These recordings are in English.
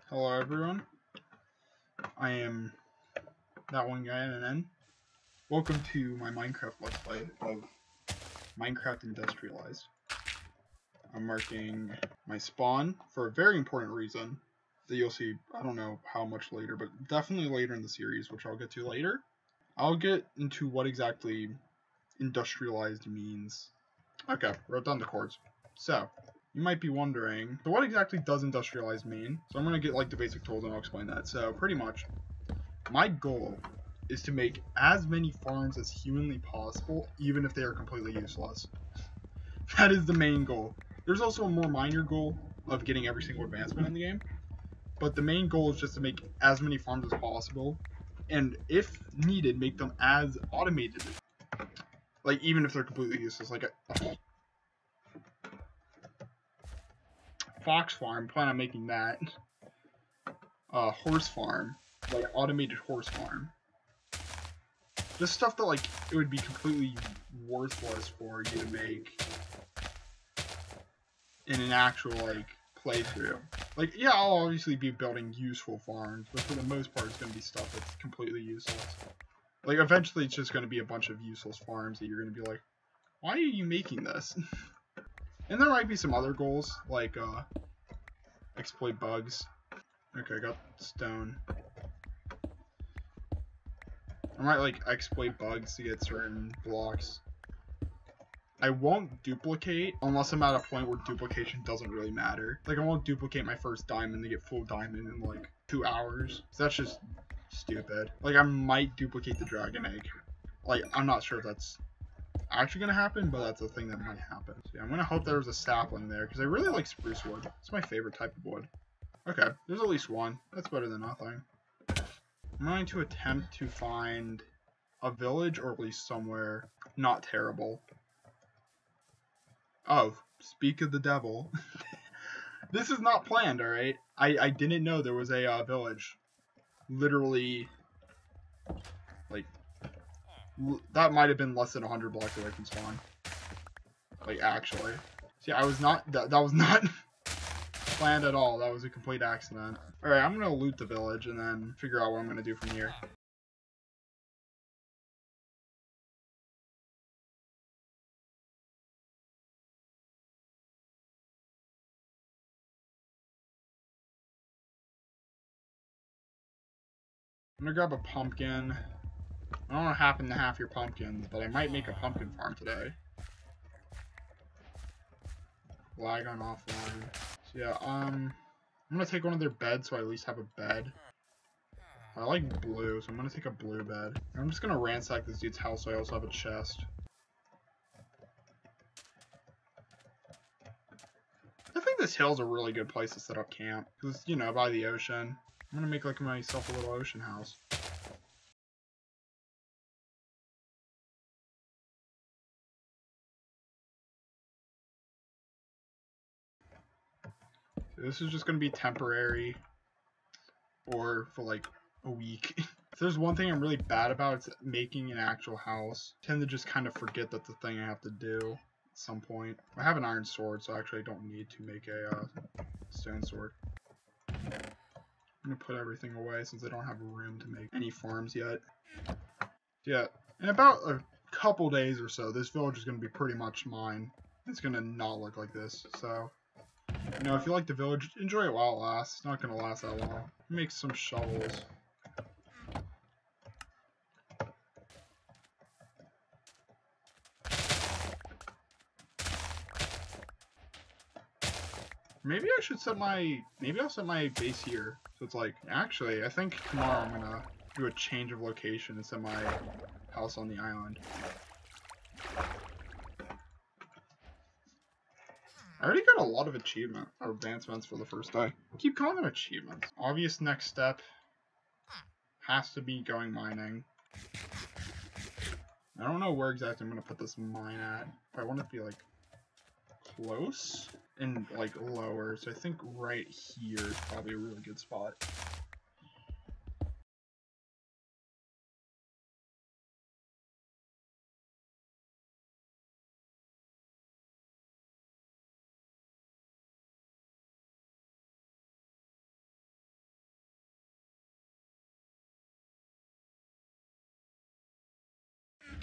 Hello everyone, I am that one guy NN. Welcome to my Minecraft Let's Play of Minecraft Industrialized. I'm marking my spawn for a very important reason that you'll see, I don't know how much later, but definitely later in the series, which I'll get to later. I'll get into what exactly industrialized means. Okay, wrote down the chords. So, you might be wondering, so what exactly does industrialized mean? So I'm going to get like the basic tools and I'll explain that. So pretty much, my goal is to make as many farms as humanly possible, even if they are completely useless. That is the main goal. There's also a more minor goal of getting every single advancement in the game, but the main goal is just to make as many farms as possible, and if needed, make them as automated. Like, even if they're completely useless, like a fox farm, plan on making that. Horse farm, like automated horse farm. Just stuff that like it would be completely worthless for you to make in an actual like playthrough. Like, yeah, I'll obviously be building useful farms, but for the most part, it's gonna be stuff that's completely useless. Like, eventually, it's just gonna be a bunch of useless farms that you're gonna be like, why are you making this? And there might be some other goals, like, exploit bugs. Okay, I got stone. I might, like, exploit bugs to get certain blocks. I won't duplicate unless I'm at a point where duplication doesn't really matter. Like, I won't duplicate my first diamond to get full diamond in, like, 2 hours. So that's just stupid. Like, I might duplicate the dragon egg. Like, I'm not sure if that's actually gonna happen, but that's a thing that might happen. So yeah, I'm gonna hope there's a sapling there, because I really like spruce wood. It's my favorite type of wood. Okay, there's at least one. That's better than nothing. I'm going to attempt to find a village, or at least somewhere not terrible. Oh, speak of the devil. This is not planned, alright? I didn't know there was a village. Literally, like, that might have been less than 100 blocks away from spawn. Like, actually. See, I was not, that was not planned at all. That was a complete accident. Alright, I'm gonna loot the village and then figure out what I'm gonna do from here. I'm gonna grab a pumpkin. I don't know what happened to half your pumpkins, but I might make a pumpkin farm today. Lag on offline. So yeah, I'm gonna take one of their beds so I at least have a bed. I like blue, so I'm gonna take a blue bed. I'm just gonna ransack this dude's house so I also have a chest. I think this hill's a really good place to set up camp, because, you know, by the ocean. I'm gonna make like myself a little ocean house. So this is just gonna be temporary, or for like a week. If there's one thing I'm really bad about, it's making an actual house. I tend to just kind of forget that's the thing I have to do at some point. I have an iron sword, so actually I don't need to make a stone sword. I'm gonna put everything away since I don't have room to make any farms yet. Yeah, in about a couple days or so, this village is gonna be pretty much mine. It's gonna not look like this, so, you know, if you like the village, enjoy it while it lasts. It's not gonna last that long. Make some shovels. Maybe I should set my, maybe I'll set my base here. So it's like, actually, I think tomorrow I'm gonna do a change of location and set my house on the island. I already got a lot of achievement, or advancements for the first day. I keep calling them achievements. Obvious next step has to be going mining. I don't know where exactly I'm gonna put this mine at. But I want it to be like close and like lower, so I think right here is probably a really good spot.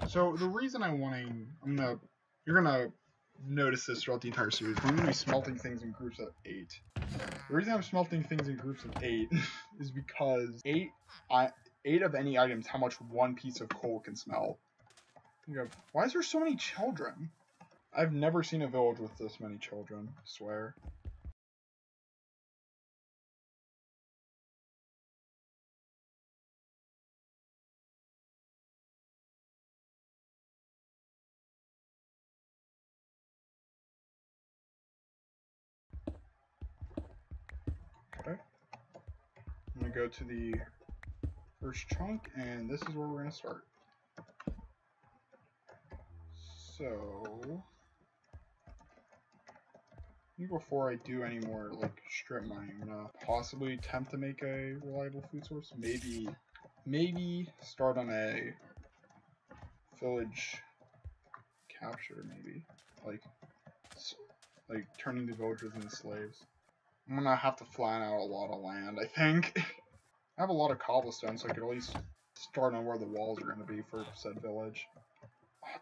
So the reason you're gonna notice this throughout the entire series. I'm gonna be smelting things in groups of 8. The reason I'm smelting things in groups of 8 is because 8 of any item is how much one piece of coal can smell. You go, why is there so many children? I've never seen a village with this many children, I swear. Okay. I'm gonna go to the first chunk, and this is where we're gonna start. So, before I do any more like strip mining, I'm gonna possibly attempt to make a reliable food source. Maybe start on a village capture. Maybe like turning the villagers into slaves. I'm gonna have to flatten out a lot of land, I think. I have a lot of cobblestone, so I could at least start on where the walls are gonna be for said village.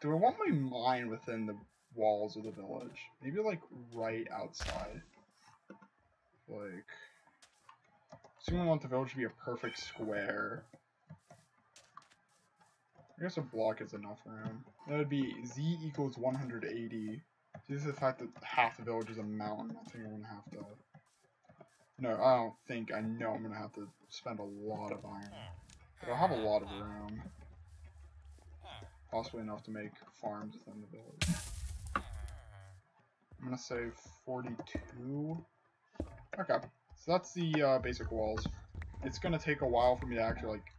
Do I want my mine within the walls of the village? Maybe like right outside. Like, assuming I want the village to be a perfect square. I guess a block is enough room. That would be z equals 180. Due to the fact that half the village is a mountain, I think I'm gonna have to. No, I don't think. I know I'm gonna have to spend a lot of iron. But I'll have a lot of room. Possibly enough to make farms within the village. I'm gonna say 42. Okay, so that's the basic walls. It's gonna take a while for me to actually like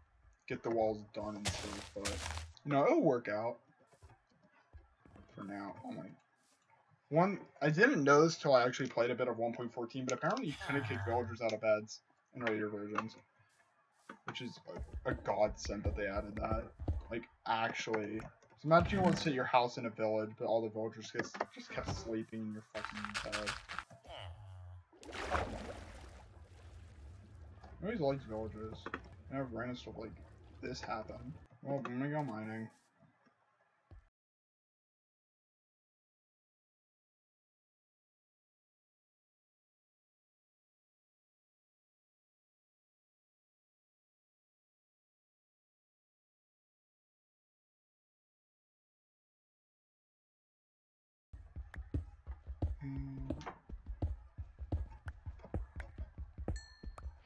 get the walls done and stuff, but you know, it'll work out. For now, oh my. I didn't know this till I actually played a bit of 1.14, but apparently you couldn't kick villagers out of beds in later versions, which is a godsend that they added that. Like, actually. So imagine you want to sit your house in a village, but all the villagers just kept sleeping in your fucking bed. I always liked villagers. I have random stuff like this happen. Well, I'm gonna go mining.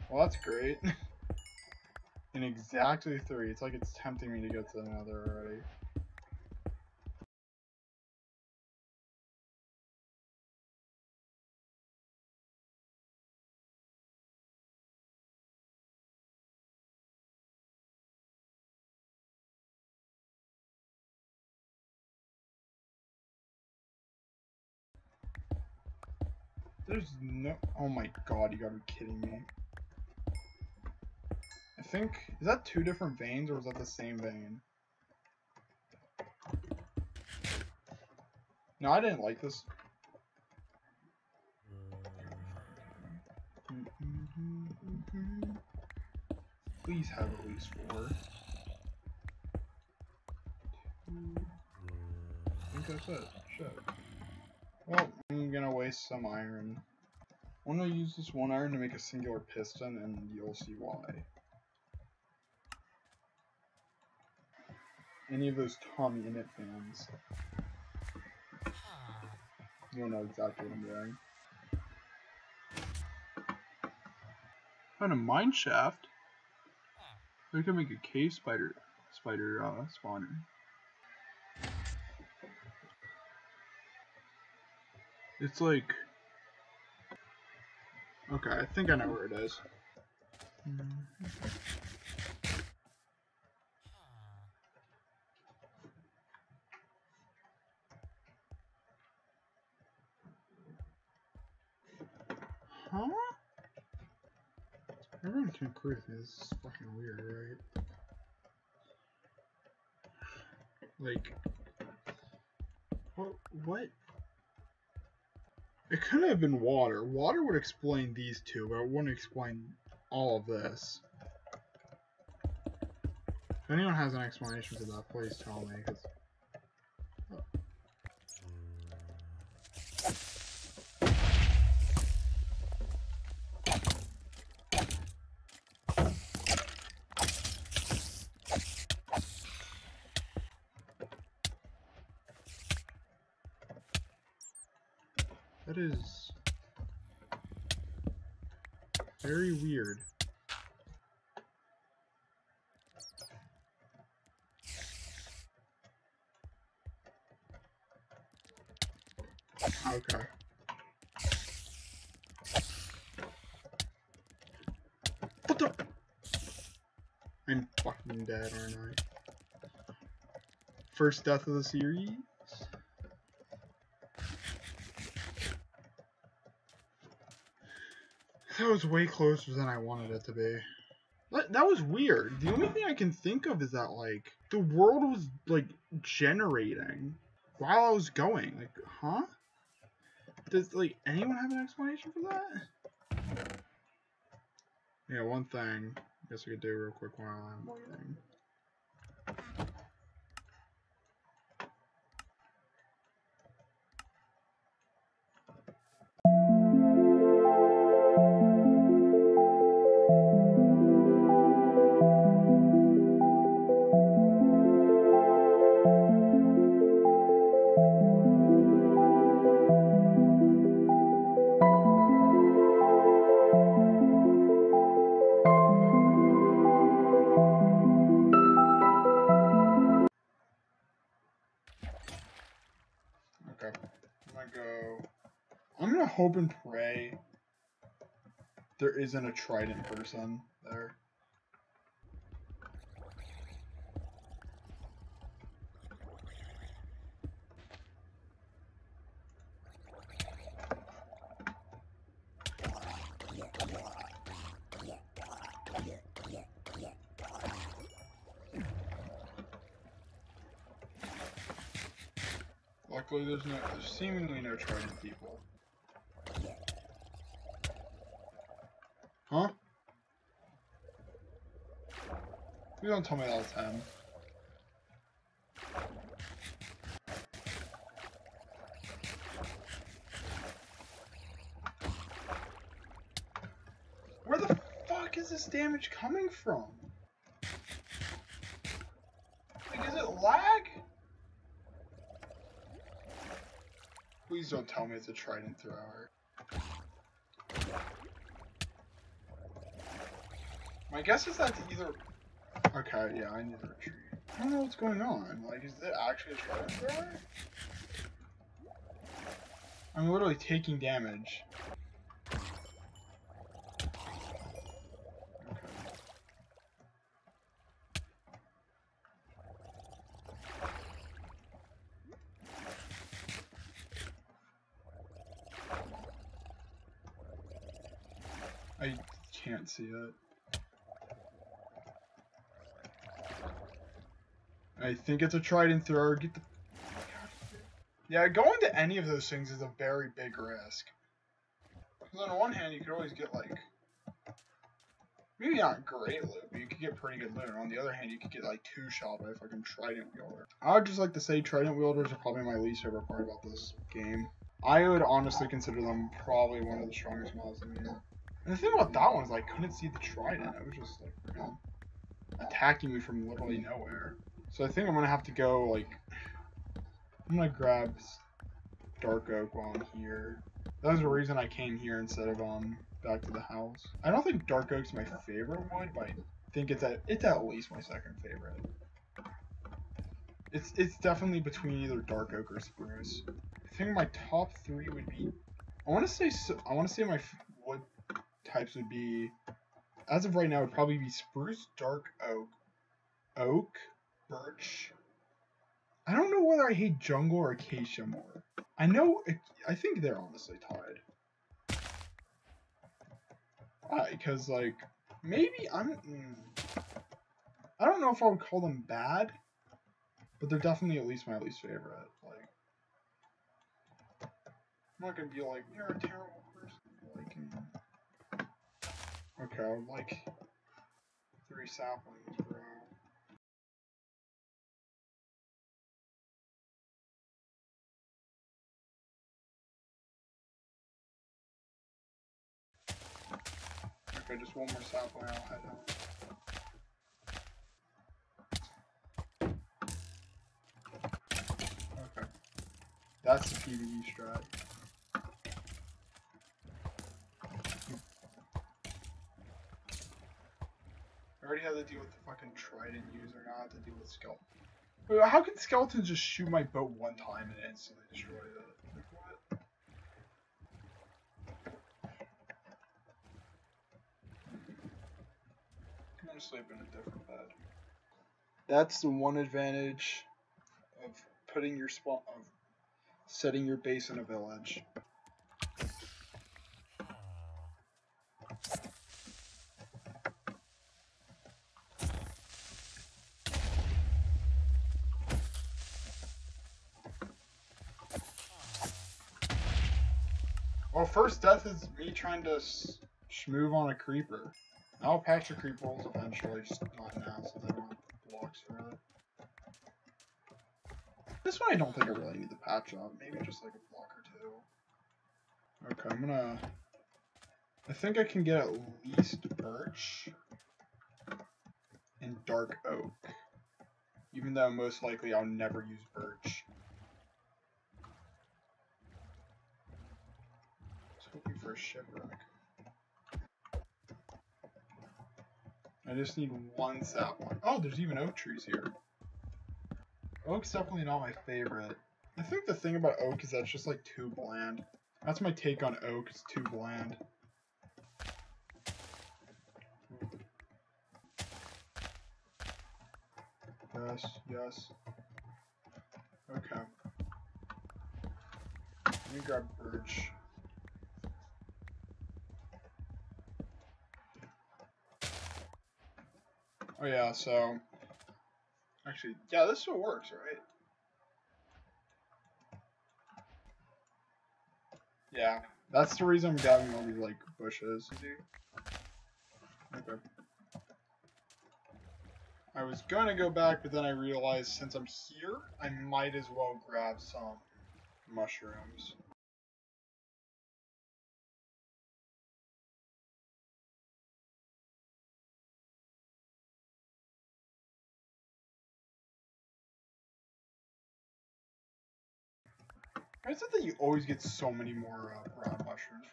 Well, that's great. In exactly 3. It's like it's tempting me to go to the nether already. There's no... Oh my god, you gotta be kidding me. I think... Is that 2 different veins, or is that the same vein? No, I didn't like this. Please have at least 4. I think that's it. Shit. Well, I'm gonna waste some iron. I'm gonna use this 1 iron to make a singular piston, and you'll see why. Any of those Tommy Innit fans, you'll know exactly what I'm doing. Found a mine shaft. We can make a cave spider spawner. It's like, okay, I think I know where it is. Huh? Everyone can agree with me. This is fucking weird, right? Like, what? It could have been water. Water would explain these 2, but it wouldn't explain all of this. If anyone has an explanation for that, please tell me. Cause... Oh. That is very weird. Okay. What the? I'm fucking dead, aren't I? First death of the series? That was way closer than I wanted it to be. That was weird. The only thing I can think of is that, like, the world was, like, generating while I was going. Like, huh? Does, like, anyone have an explanation for that? Yeah, one thing I guess we could do real quick while I'm waiting. Okay, I'm gonna hope and pray there isn't a trident person there. Luckily, there's seemingly no trident people. Huh? You don't tell me that was him. Where the fuck is this damage coming from? Like, is it lag? Please don't tell me it's a trident thrower. My guess is that's either... Okay, yeah, I need to retreat. I don't know what's going on. Like, is it actually a trident thrower? I'm literally taking damage. I can't see it. I think it's a trident thrower. Get the... Yeah, going to any of those things is a very big risk. Because on one hand, you could always get, like... Maybe not great loot, but you could get pretty good loot. And on the other hand, you could get, like, 2-shot by a fucking trident wielder. I would just like to say trident wielders are probably my least favorite part about this game. I would honestly consider them probably one of the strongest mobs in the game. And the thing about that one is I couldn't see the trident. It was just, like, you know, attacking me from literally nowhere. So I think I'm going to have to go, like... I'm going to grab Dark Oak while I'm here. That was the reason I came here instead of, back to the house. I don't think Dark Oak's my favorite wood, but I think it's at least my second favorite. It's definitely between either Dark Oak or Spruce. I think my top 3 would be... I want to say my wood types would be, as of right now, would probably be Spruce, Dark Oak, Oak, Birch. I don't know whether I hate Jungle or Acacia more. I think they're honestly tied. Because, like, maybe I don't know if I would call them bad, but they're definitely at least my least favorite. Like, I'm not gonna be like, you're a terrible person. Like, okay, I would like 3 saplings, bro. Okay, just one more sapling, I'll head home. Okay. That's the PvE strat. I already had to deal with the fucking trident user, now I have to deal with skeletons. Wait, how can skeletons just shoot my boat one time and instantly destroy it? Like, what? I'm gonna sleep in a different bed. That's the one advantage of putting your spawn, of setting your base in a village. Well, first death is me trying to schmoove on a creeper. I'll patch the creeper holes eventually, just not now, since I don't have blocks for it. This one I don't think I really need to patch up. Maybe just like a block or two. Okay, I'm gonna... I think I can get at least birch and dark oak. Even though most likely I'll never use birch. Just hoping for a shipwreck. I just need one sapling. Oh, there's even oak trees here. Oak's definitely not my favorite. I think the thing about oak is that it's just like too bland. That's my take on oak, it's too bland. Yes, yes. Okay. Let me grab birch. Oh yeah, so... Actually, yeah, this still works, right? Yeah, that's the reason I'm grabbing all these, like, bushes. Okay. I was gonna go back, but then I realized since I'm here, I might as well grab some mushrooms. Why is it that you always get so many more brown mushrooms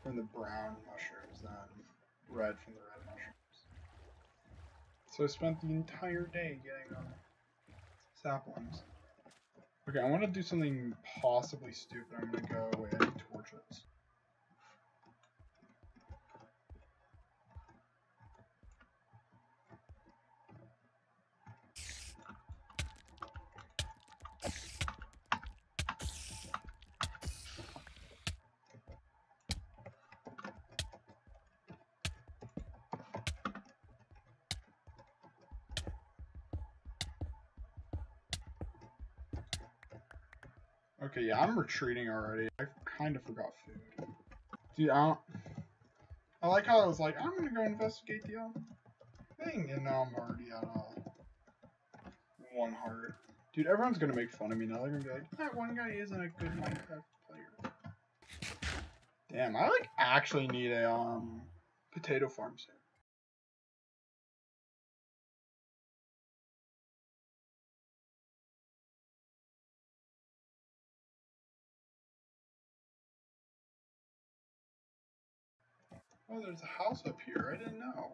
from the brown mushrooms than red from the red mushrooms? So I spent the entire day getting saplings. Okay, I want to do something possibly stupid. I'm going to go away and torches. Okay, yeah, I'm retreating already. I kind of forgot food. Dude, I like how I was like, I'm gonna go investigate the thing, and now I'm already at 1 heart. Dude, everyone's gonna make fun of me now. They're gonna be like, that one guy isn't a good Minecraft player. Damn, I like actually need a potato farm soon. Oh, there's a house up here. I didn't know.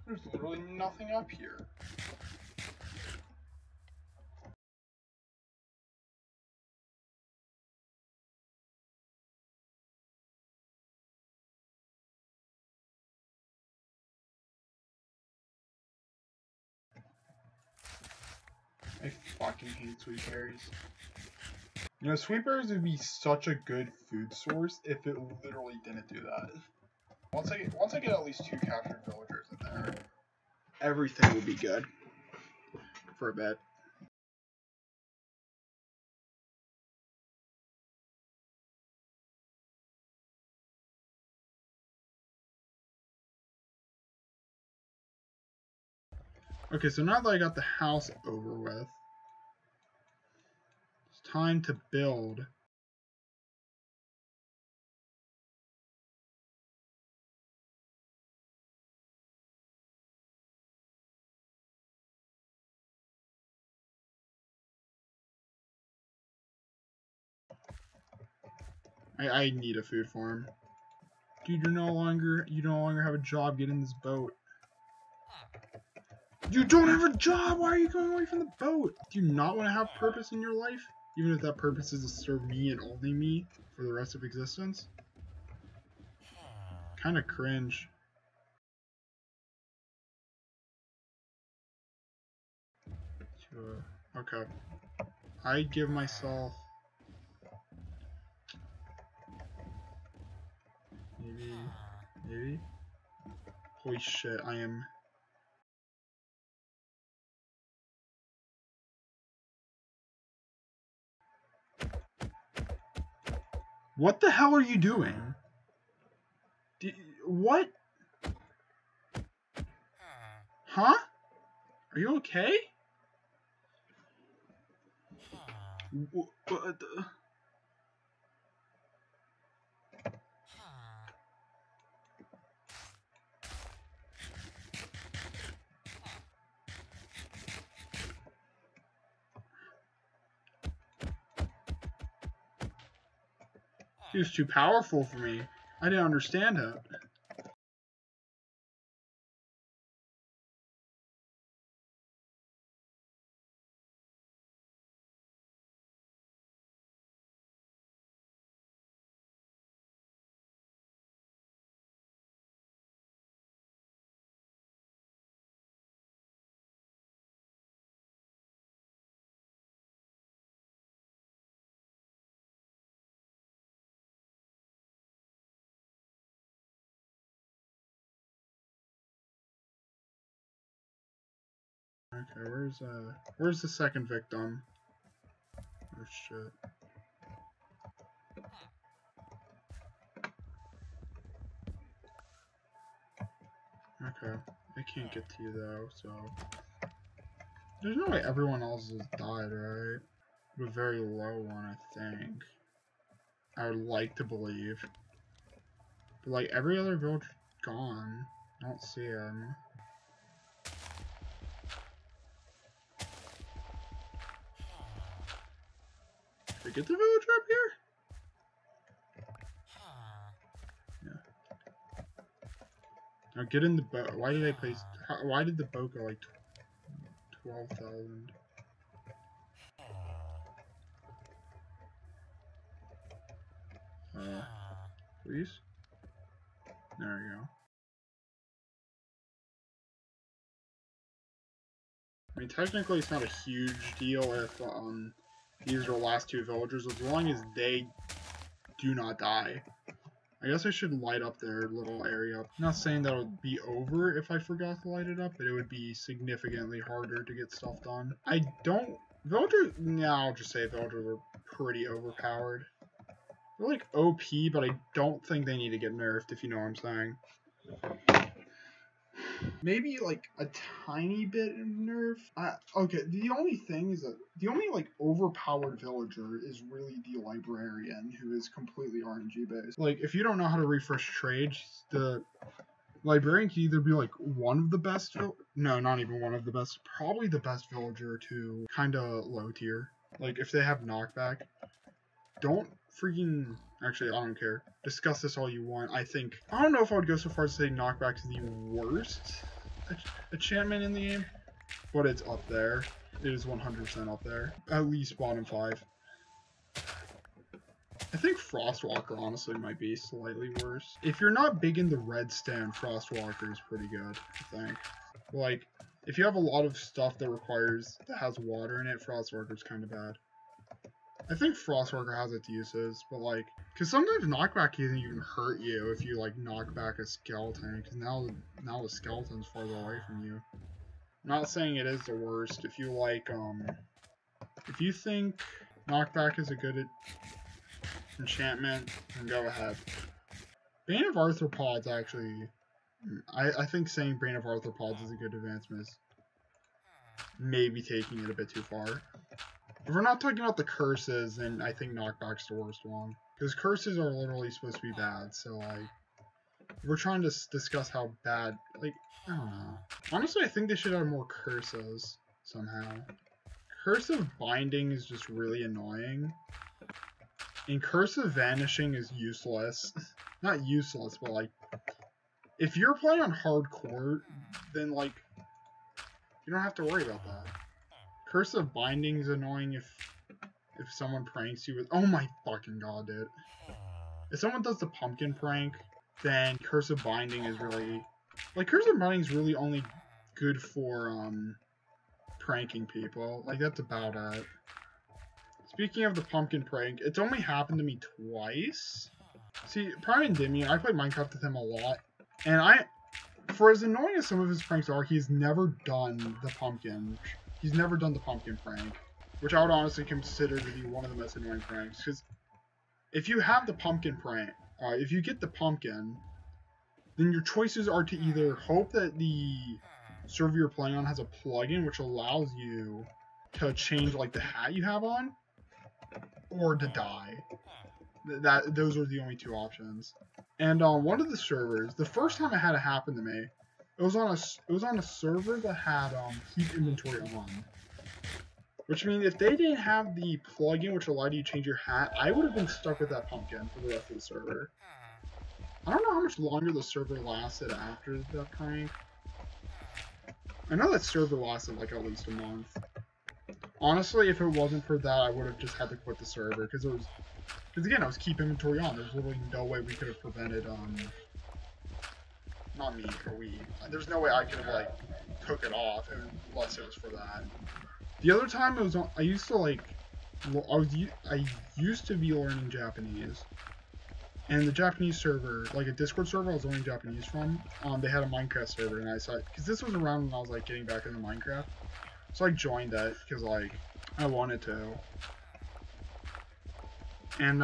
There's literally nothing up here. I fucking hate sweet berries. You know, sweet berries would be such a good food source if it literally didn't do that. Once I get at least 2 captured villagers in there, everything will be good for a bit. Okay, so now that I got the house over with, it's time to build I need a food farm. Dude, you no longer have a job. Get in this boat. You don't have a job! Why are you going away from the boat? Do you not want to have purpose in your life? Even if that purpose is to serve me and only me for the rest of existence? Kinda cringe. Okay. I give myself... Maybe? Holy shit, I am... What the hell are you doing? What? Huh? Are you okay? He was too powerful for me. I didn't understand it. Okay, where's the second victim? Oh shit. Okay, I can't get to you though, so... There's no way everyone else has died, right? A very low one, I think. I would like to believe. But like, every other village gone. I don't see him. Did I get the villager up here? Yeah. Now get in the boat. Why did I place... Why did the boat go like 12,000? Please? There we go. I mean, technically it's not a huge deal if these are the last two villagers, as long as they do not die. I guess I should light up their little area. I'm not saying that it would be over if I forgot to light it up, but it would be significantly harder to get stuff done. I'll just say villagers are pretty overpowered. They're like OP, but I don't think they need to get nerfed, if you know what I'm saying. Maybe like a tiny bit of nerf. Okay, the only thing is that the only like overpowered villager is really the librarian, who is completely RNG based. Like, if you don't know how to refresh trades, the librarian can either be like one of the best, no, not even one of the best, probably the best villager to kind of low tier. Like, if they have knockback, don't freaking... Actually, I don't care. Discuss this all you want. I don't know if I would go so far as to say knockback is the worst enchantment in the game, but it's up there. It is 100% up there. At least bottom 5. I think Frostwalker honestly might be slightly worse. If you're not big in the redstone, Frostwalker is pretty good, I think. Like, if you have a lot of stuff that has water in it, Frostwalker is kind of bad. I think Frostwalker has its uses, but like, because sometimes knockback can even hurt you if you like knock back a skeleton, because now the skeleton's farther away from you. I'm not saying it is the worst. If you like, if you think knockback is a good enchantment, then go ahead. Bane of Arthropods actually, I think saying Bane of Arthropods is a good advancement is maybe taking it a bit too far. If we're not talking about the curses, then I think knockback's the worst one. Because curses are literally supposed to be bad, so like, if we're trying to discuss how bad, like, I don't know. Honestly, I think they should have more curses, somehow. Cursive binding is just really annoying. And Cursive Vanishing is useless. Not useless, but like, if you're playing on hardcore, then like, you don't have to worry about that. Cursive Binding is annoying if someone pranks you with. Oh my fucking god, dude! If someone does the pumpkin prank, then Cursive Binding is really like Cursive Binding is really only good for pranking people. Like that's about it. Speaking of the pumpkin prank, it's only happened to me twice. See, Prime Endymion, I played Minecraft with him a lot, and for as annoying as some of his pranks are, he's never done the pumpkin. He's never done the pumpkin prank, which I would honestly consider to be one of the most annoying pranks. Because if you have the pumpkin prank, if you get the pumpkin, then your choices are to either hope that the server you're playing on has a plugin which allows you to change like the hat you have on, or to die. Those are the only two options. And on one of the servers, the first time it had it happen to me, it was on a server that had keep inventory on. Which means if they didn't have the plugin which allowed you to change your hat, I would have been stuck with that pumpkin for the rest of the server. I don't know how much longer the server lasted after that prank. I know that server lasted like at least a month. Honestly, if it wasn't for that, I would have just had to quit the server because again, I was keep inventory on. There's literally no way we could have prevented not me or we. There's no way I could have like took it off unless it was for that. The other time it was on, I used to be learning Japanese, and the Japanese server, like a Discord server I was learning Japanese from, they had a Minecraft server, and I saw it because this was around when I was like getting back into Minecraft, so I joined that because like I wanted to. And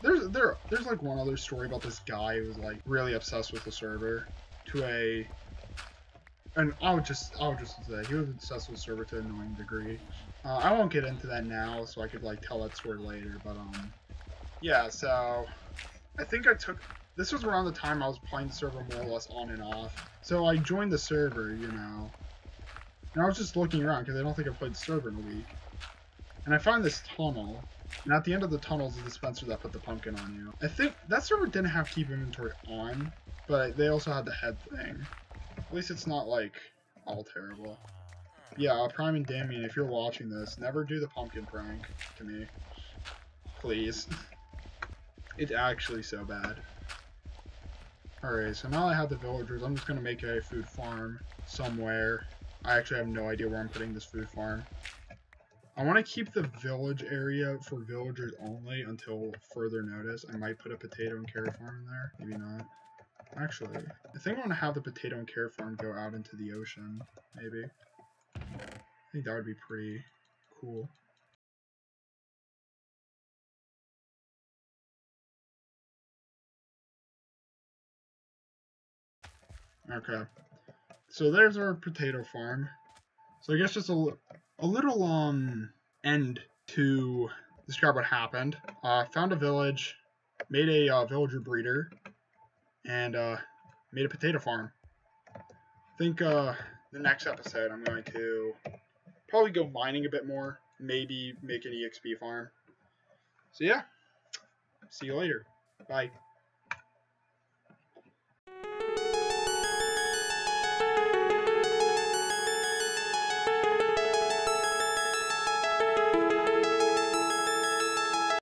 there's like one other story about this guy who was like really obsessed with the server and I would just say he was obsessed with the server to an annoying degree. I won't get into that now, so I could like tell that story later. But yeah. So I think this was around the time I was playing the server more or less on and off. So I joined the server, you know, and I was just looking around because I don't think I played the server in a week, and I found this tunnel. And at the end of the tunnel is the dispenser that put the pumpkin on you. I think that server didn't have keep inventory on, but they also had the head thing. At least it's not like all terrible. Yeah, Prime Endymion, if you're watching this, never do the pumpkin prank to me. Please. It's actually so bad. Alright, so now I have the villagers, I'm just gonna make a food farm somewhere. I actually have no idea where I'm putting this food farm. I want to keep the village area for villagers only until further notice. I might put a potato and carrot farm in there. Maybe not. Actually, I think I want to have the potato and carrot farm go out into the ocean. Maybe. I think that would be pretty cool. Okay. So there's our potato farm. So I guess just a little end to describe what happened. Found a village, made a villager breeder, and made a potato farm. I think the next episode I'm going to probably go mining a bit more, maybe make an EXP farm. So yeah, see you later. Bye.